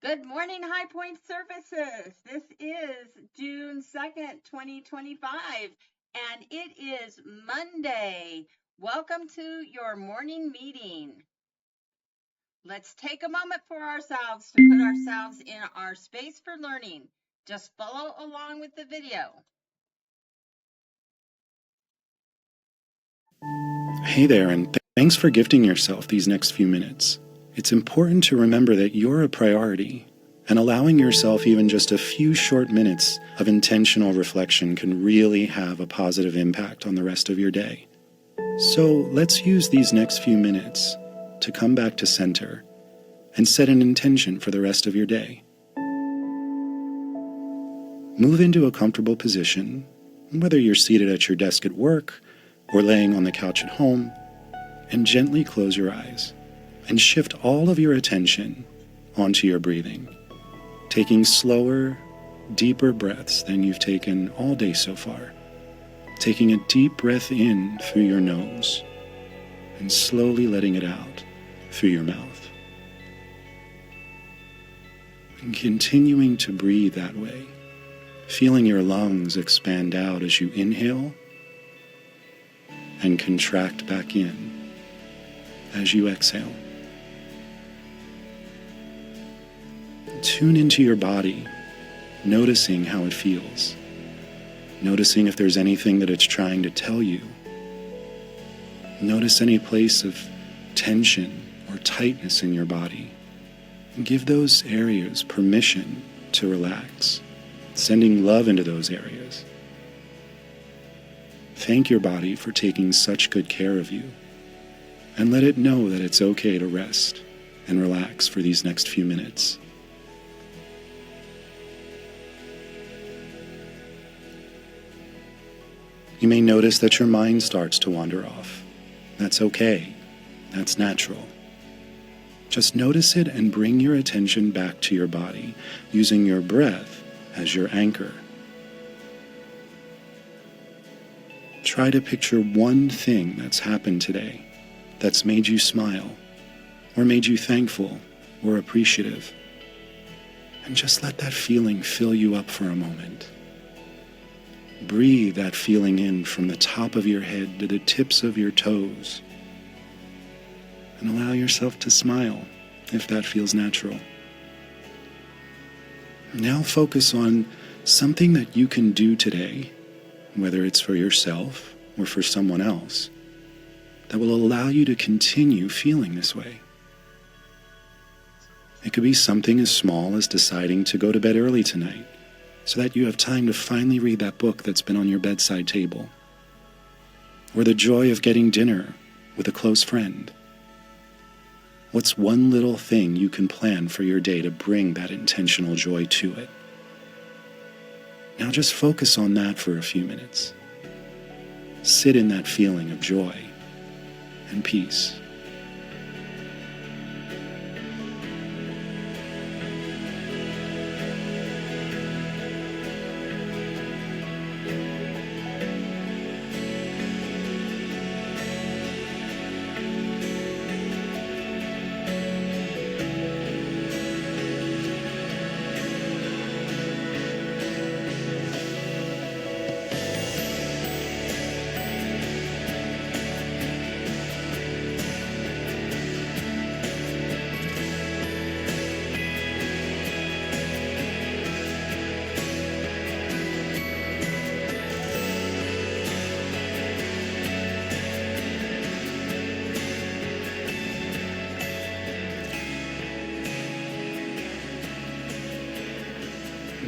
Good morning, High Point Services. This is June 2nd, 2025, and it is Monday. Welcome to your morning meeting. Let's take a moment for ourselves to put ourselves in our space for learning. Just follow along with the video. Hey there, and thanks for gifting yourself these next few minutes. It's important to remember that you're a priority, and allowing yourself even just a few short minutes of intentional reflection can really have a positive impact on the rest of your day. So let's use these next few minutes to come back to center and set an intention for the rest of your day. Move into a comfortable position, whether you're seated at your desk at work or laying on the couch at home, and gently close your eyes and shift all of your attention onto your breathing, taking slower, deeper breaths than you've taken all day so far. Taking a deep breath in through your nose and slowly letting it out through your mouth. And continuing to breathe that way, feeling your lungs expand out as you inhale and contract back in as you exhale. Tune into your body, noticing how it feels, noticing if there's anything that it's trying to tell you. Notice any place of tension or tightness in your body, and give those areas permission to relax, sending love into those areas. Thank your body for taking such good care of you, and let it know that it's okay to rest and relax for these next few minutes. You may notice that your mind starts to wander off. That's okay. That's natural. Just notice it and bring your attention back to your body, using your breath as your anchor. Try to picture one thing that's happened today that's made you smile, or made you thankful or appreciative. And just let that feeling fill you up for a moment. Breathe that feeling in from the top of your head to the tips of your toes. And allow yourself to smile if that feels natural. Now focus on something that you can do today, whether it's for yourself or for someone else, that will allow you to continue feeling this way. It could be something as small as deciding to go to bed early tonight, so that you have time to finally read that book that's been on your bedside table. Or the joy of getting dinner with a close friend. What's one little thing you can plan for your day to bring that intentional joy to it? Now just focus on that for a few minutes. Sit in that feeling of joy and peace.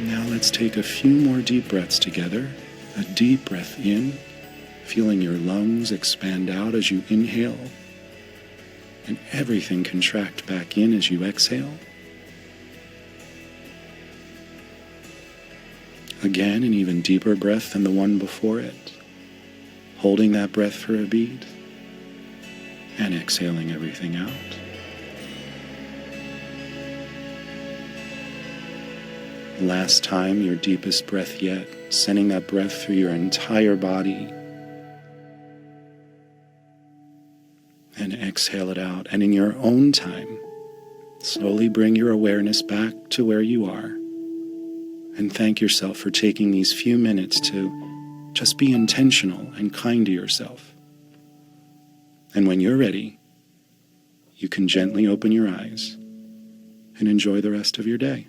Now let's take a few more deep breaths together. A deep breath in, feeling your lungs expand out as you inhale, and everything contract back in as you exhale. Again, an even deeper breath than the one before it, holding that breath for a beat, and exhaling everything out. Last time, your deepest breath yet, sending that breath through your entire body. And exhale it out. And in your own time, Slowly bring your awareness back to where you are, and thank yourself for taking these few minutes to just be intentional and kind to yourself. And when you're ready, you can gently open your eyes and enjoy the rest of your day.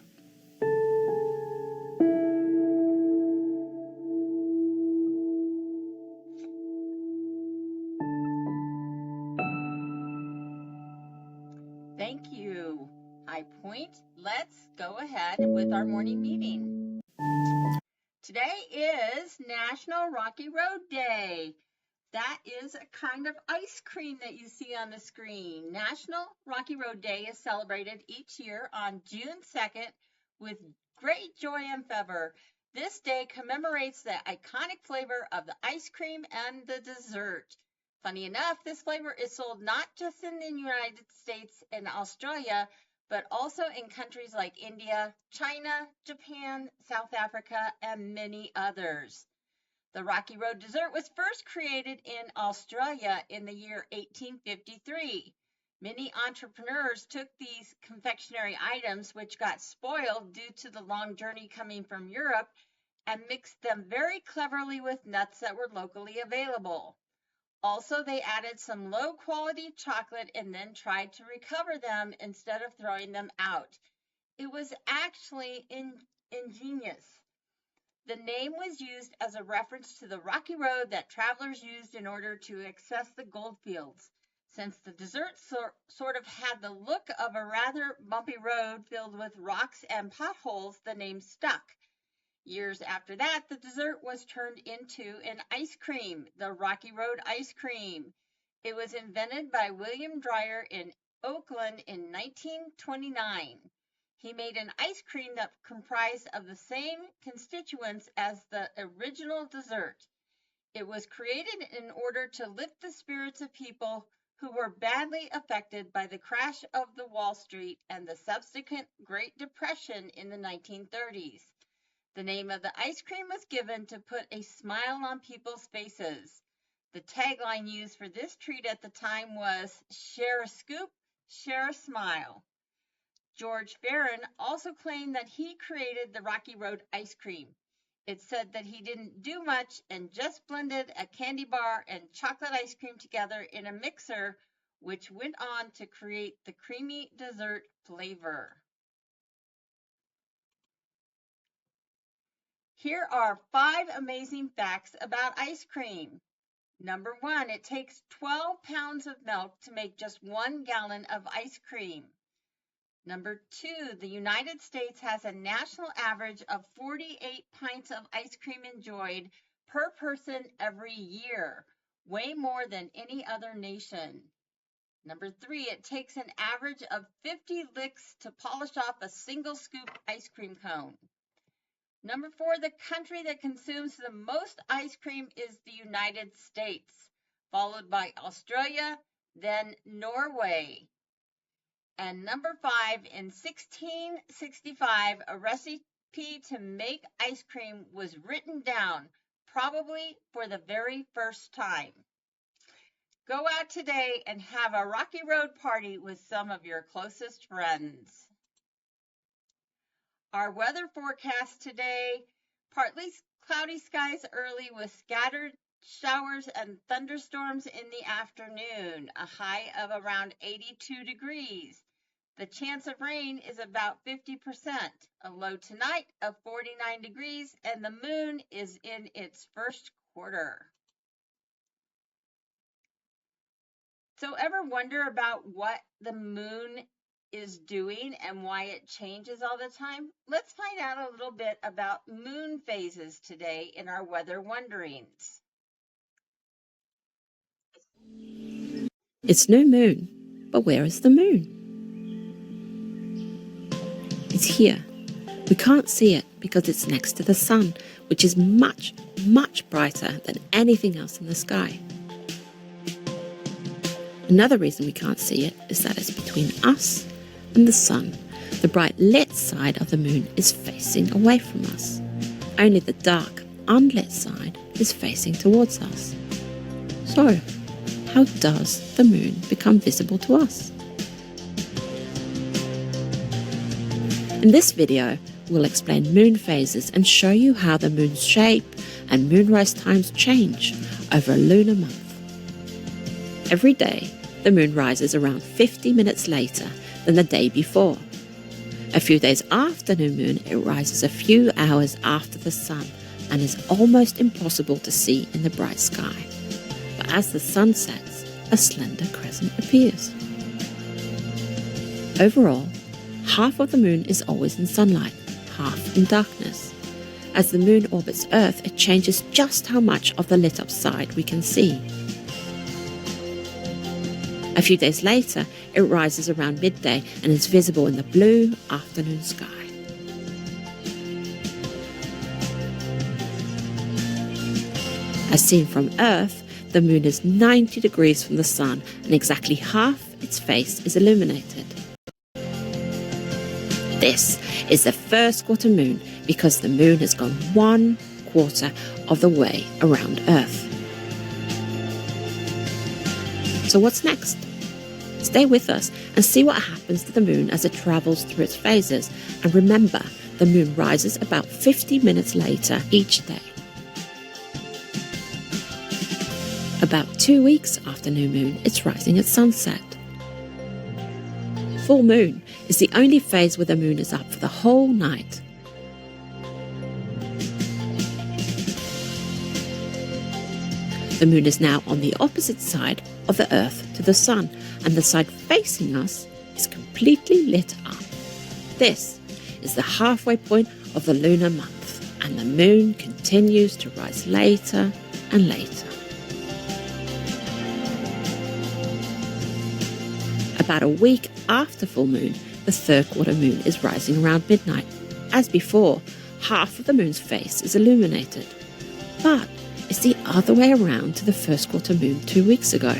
Thank you, High Point. Let's go ahead with our morning meeting. Today is National Rocky Road Day. That is a kind of ice cream that you see on the screen. National Rocky Road Day is celebrated each year on June 2nd with great joy and fervor. This day commemorates the iconic flavor of the ice cream and the dessert. Funny enough, this flavor is sold not just in the United States and Australia, but also in countries like India, China, Japan, South Africa, and many others. The Rocky Road dessert was first created in Australia in the year 1853. Many entrepreneurs took these confectionery items, which got spoiled due to the long journey coming from Europe, and mixed them very cleverly with nuts that were locally available. Also, they added some low-quality chocolate and then tried to recover them instead of throwing them out. It was actually ingenious. The name was used as a reference to the rocky road that travelers used in order to access the gold fields. Since the dessert sort of had the look of a rather bumpy road filled with rocks and potholes, the name stuck. Years after that, the dessert was turned into an ice cream, the Rocky Road ice cream. It was invented by William Dreyer in Oakland in 1929. He made an ice cream that comprised of the same constituents as the original dessert. It was created in order to lift the spirits of people who were badly affected by the crash of the Wall Street and the subsequent Great Depression in the 1930s. The name of the ice cream was given to put a smile on people's faces. The tagline used for this treat at the time was, "Share a scoop, share a smile." George Barron also claimed that he created the Rocky Road ice cream. It's said that he didn't do much and just blended a candy bar and chocolate ice cream together in a mixer, which went on to create the creamy dessert flavor. Here are 5 amazing facts about ice cream. Number 1, it takes 12 pounds of milk to make just 1 gallon of ice cream. Number 2, the United States has a national average of 48 pints of ice cream enjoyed per person every year, way more than any other nation. Number 3, it takes an average of 50 licks to polish off a single scoop ice cream cone. Number 4, the country that consumes the most ice cream is the United States, followed by Australia, then Norway. And number 5, in 1665, a recipe to make ice cream was written down, probably for the very first time. Go out today and have a Rocky Road party with some of your closest friends. Our weather forecast today, partly cloudy skies early with scattered showers and thunderstorms in the afternoon, a high of around 82 degrees. The chance of rain is about 50%, a low tonight of 49 degrees, and the moon is in its first quarter. So ever wonder about what the moon is doing and why it changes all the time? Let's find out a little bit about moon phases today in our weather wonderings. It's new moon, but where is the moon? It's here. We can't see it because it's next to the sun, which is much, much brighter than anything else in the sky. Another reason we can't see it is that it's between us and the sun. The bright lit side of the moon is facing away from us. Only the dark, unlit side is facing towards us. So, how does the moon become visible to us? In this video, we'll explain moon phases and show you how the moon's shape and moonrise times change over a lunar month. Every day, the moon rises around 50 minutes later than the day before. A few days after new moon, it rises a few hours after the sun and is almost impossible to see in the bright sky. But as the sun sets, a slender crescent appears. Overall, half of the moon is always in sunlight, half in darkness. As the moon orbits Earth, it changes just how much of the lit-up side we can see. A few days later, it rises around midday and is visible in the blue afternoon sky. As seen from Earth, the moon is 90 degrees from the sun and exactly half its face is illuminated. This is the first quarter moon because the moon has gone 1/4 of the way around Earth. So what's next? Stay with us and see what happens to the moon as it travels through its phases. And remember, the moon rises about 50 minutes later each day. About 2 weeks after new moon, it's rising at sunset. Full moon is the only phase where the moon is up for the whole night. The moon is now on the opposite side of the Earth to the sun, and the side facing us is completely lit up. This is the halfway point of the lunar month, and the moon continues to rise later and later. About a week after full moon, the third quarter moon is rising around midnight. As before, half of the moon's face is illuminated. But it's the other way around to the first quarter moon 2 weeks ago.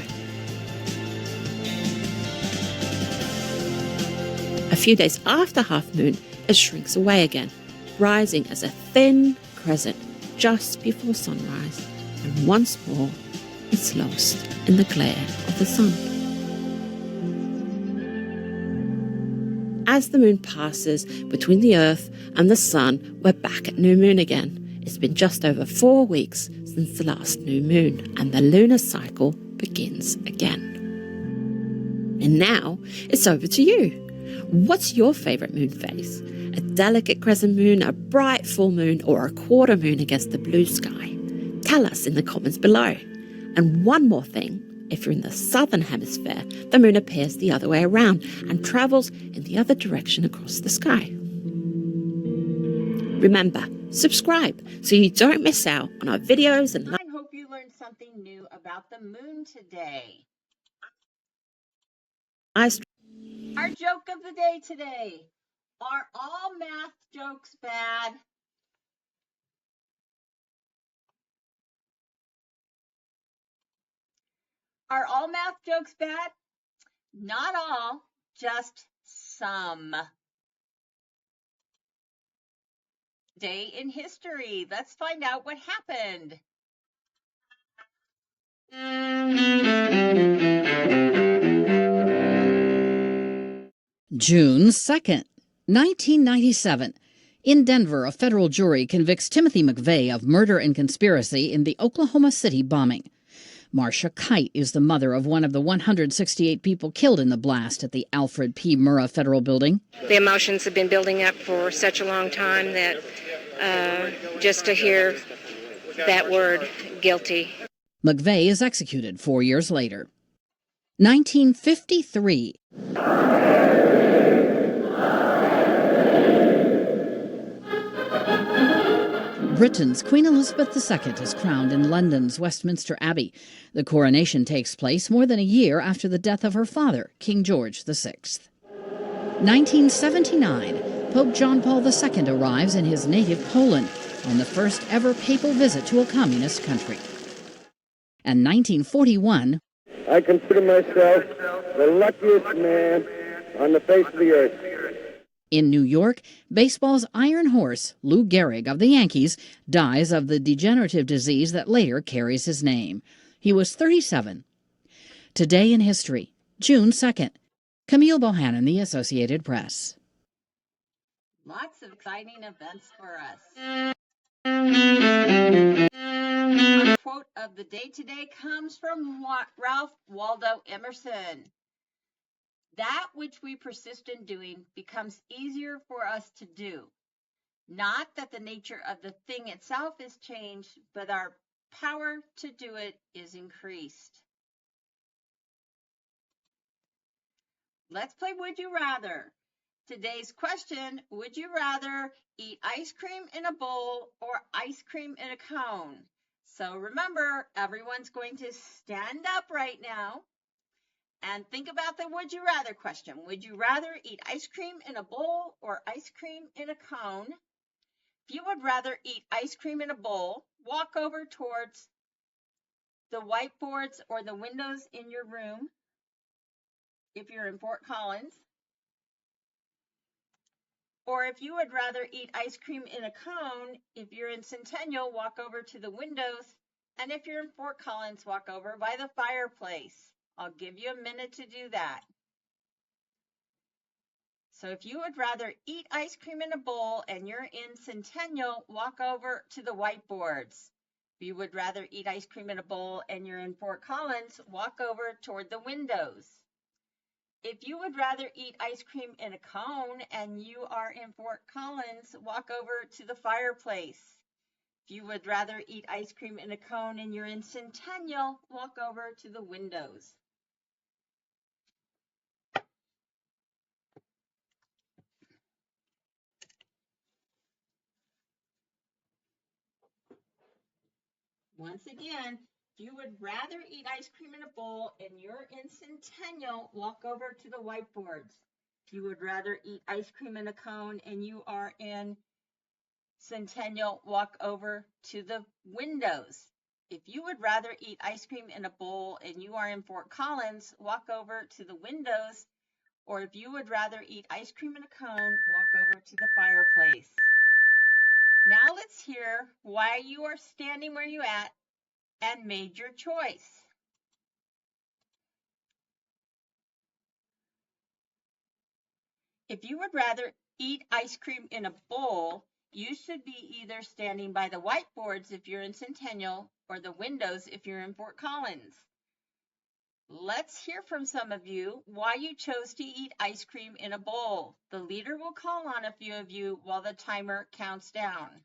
A few days after half moon, it shrinks away again, rising as a thin crescent just before sunrise, and once more it's lost in the glare of the sun. As the moon passes between the Earth and the sun, we're back at new moon again. It's been just over 4 weeks since the last new moon, and the lunar cycle begins again. And now it's over to you. What's your favourite moon phase? A delicate crescent moon, a bright full moon, or a quarter moon against the blue sky? Tell us in the comments below. And one more thing, if you're in the southern hemisphere, the moon appears the other way around and travels in the other direction across the sky. Remember, subscribe so you don't miss out on our videos and I hope you learned something new about the moon today. Our joke of the day today. Are all math jokes bad? Are all math jokes bad? Not all, just some. Day in history. Let's find out what happened. June 2nd, 1997. In Denver, a federal jury convicts Timothy McVeigh of murder and conspiracy in the Oklahoma City bombing. Marcia Kite is the mother of one of the 168 people killed in the blast at the Alfred P. Murrah Federal Building. The emotions have been building up for such a long time that just to hear that word, guilty. McVeigh is executed 4 years later. 1953. Britain's Queen Elizabeth II is crowned in London's Westminster Abbey. The coronation takes place more than a year after the death of her father, King George VI. 1979, Pope John Paul II arrives in his native Poland on the first ever papal visit to a communist country. And 1941, I consider myself the luckiest man on the face of the earth. in New York, baseball's iron horse, Lou Gehrig of the Yankees, dies of the degenerative disease that later carries his name. He was 37. Today in history, June 2nd. Camille Bohannon, The Associated Press. Lots of exciting events for us. Our quote of the day today comes from Ralph Waldo Emerson. That which we persist in doing becomes easier for us to do. Not that the nature of the thing itself is changed, but our power to do it is increased. Let's play Would You Rather. Today's question, would you rather eat ice cream in a bowl or ice cream in a cone? So remember, everyone's going to stand up right now and think about the would you rather question. Would you rather eat ice cream in a bowl or ice cream in a cone? If you would rather eat ice cream in a bowl, walk over towards the whiteboards or the windows in your room if you're in Fort Collins. Or if you would rather eat ice cream in a cone, if you're in Centennial, walk over to the windows. And if you're in Fort Collins, walk over by the fireplace. I'll give you a minute to do that. So if you would rather eat ice cream in a bowl and you're in Centennial, walk over to the whiteboards. If you would rather eat ice cream in a bowl and you're in Fort Collins, walk over toward the windows. If you would rather eat ice cream in a cone and you are in Fort Collins, walk over to the fireplace. If you would rather eat ice cream in a cone and you're in Centennial, walk over to the windows. Once again, if you would rather eat ice cream in a bowl and you're in Centennial, walk over to the whiteboards. If you would rather eat ice cream in a cone and you are in Centennial, walk over to the windows. If you would rather eat ice cream in a bowl and you are in Fort Collins, walk over to the windows. Or if you would rather eat ice cream in a cone, walk over to the fireplace. Now let's hear why you are standing where you at and made your choice. If you would rather eat ice cream in a bowl, you should be either standing by the whiteboards if you're in Centennial or the windows if you're in Fort Collins. Let's hear from some of you why you chose to eat ice cream in a bowl. The leader will call on a few of you while the timer counts down.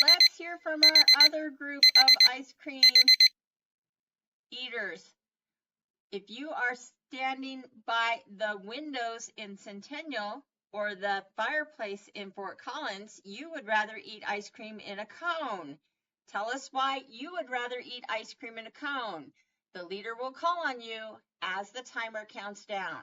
Let's hear from our other group of ice cream eaters. If you are standing by the windows in Centennial or the fireplace in Fort Collins, you would rather eat ice cream in a cone. Tell us why you would rather eat ice cream in a cone. The leader will call on you as the timer counts down.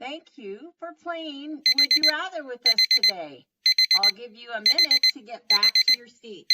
Thank you for playing Would You Rather with us today. I'll give you a minute to get back to your seat.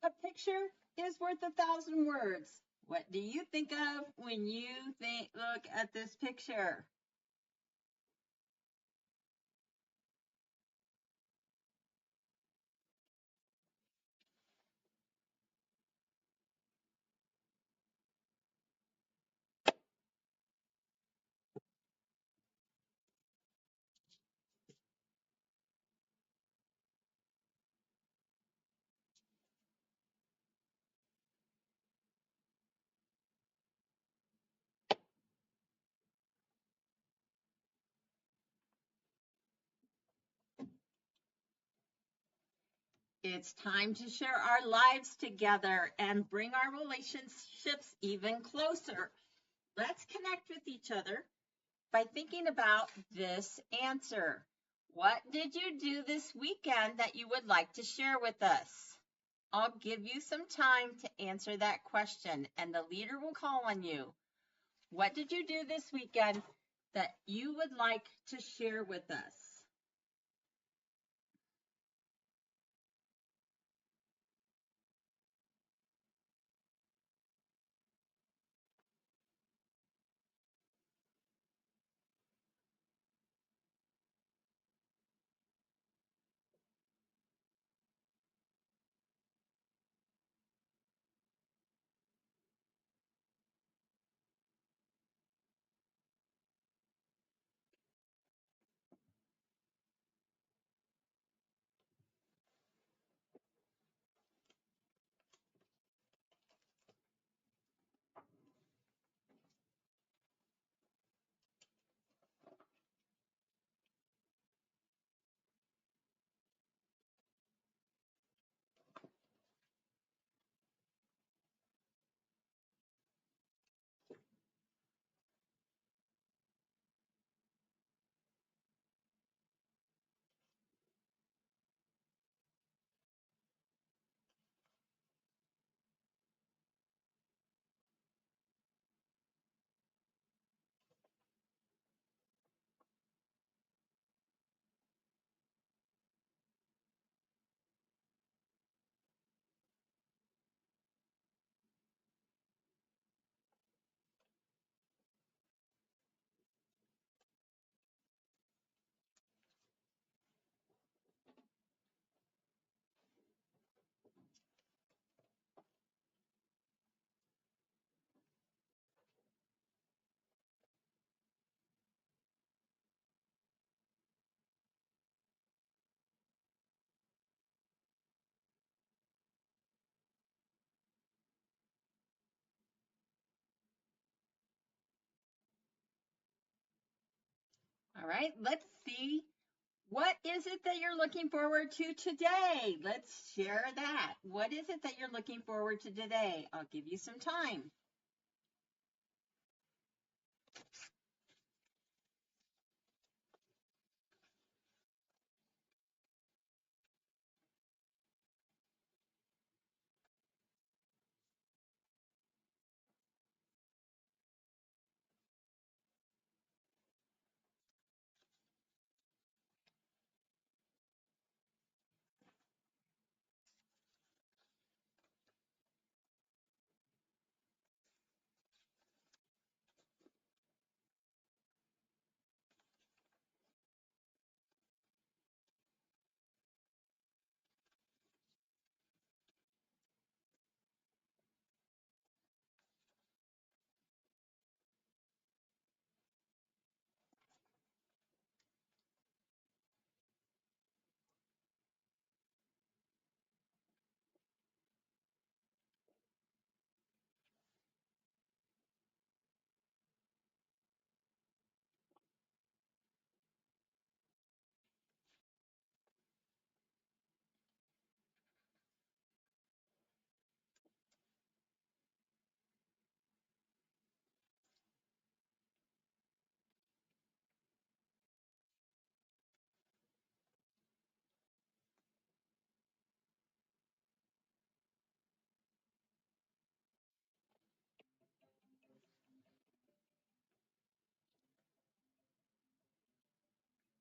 A picture is worth 1,000 words. What do you think of when you look at this picture? It's time to share our lives together and bring our relationships even closer. Let's connect with each other by thinking about this answer. What did you do this weekend that you would like to share with us? I'll give you some time to answer that question, and the leader will call on you. What did you do this weekend that you would like to share with us? All right, let's see. What is it that you're looking forward to today? Let's share that. What is it that you're looking forward to today? I'll give you some time.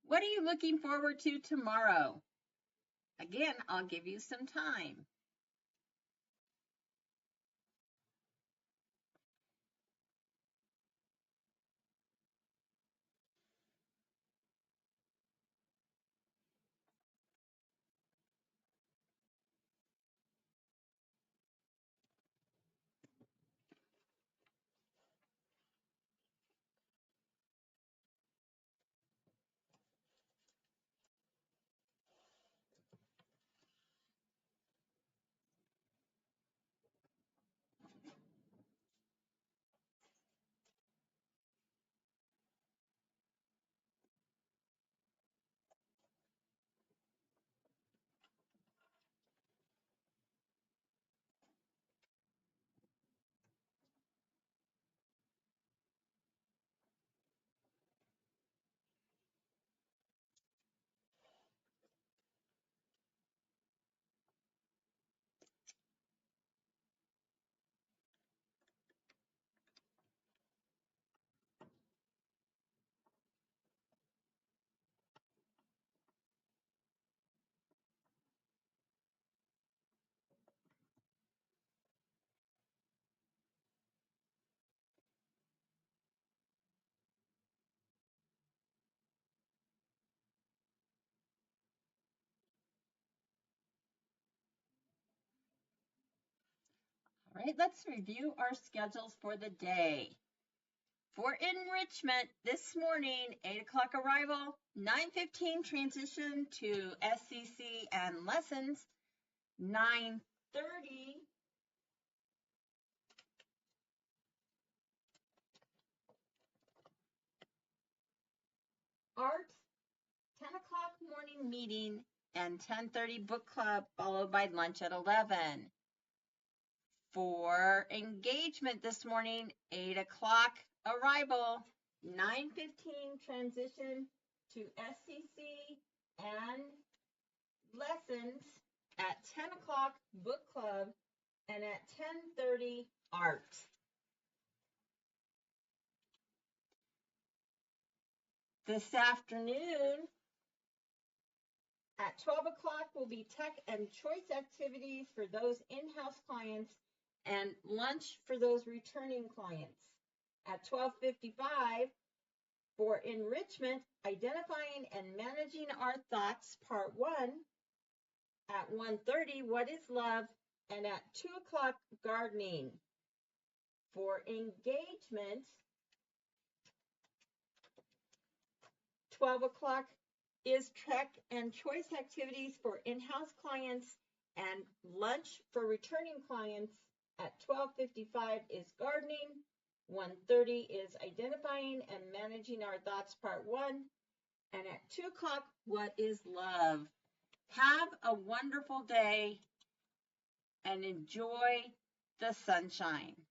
What are you looking forward to tomorrow? Again, I'll give you some time. All right, let's review our schedules for the day. For enrichment, this morning, 8 o'clock arrival, 9:15 transition to SCC and lessons, 9:30 art, 10 o'clock morning meeting, and 10:30 book club, followed by lunch at 11. For engagement this morning, 8 o'clock arrival, 9:15 transition to SCC and lessons, at 10 o'clock book club, and at 10:30 art. This afternoon at 12 o'clock will be tech and choice activities for those in-house clients and lunch for those returning clients. At 12:55 for enrichment, identifying and managing our thoughts, part 1. At 1:30, what is love? And at 2 o'clock, gardening. For engagement, 12 o'clock is tech and choice activities for in-house clients and lunch for returning clients. At 12:55 is gardening. 1:30 is identifying and managing our thoughts, part 1. And at 2 o'clock, what is love? Have a wonderful day and enjoy the sunshine.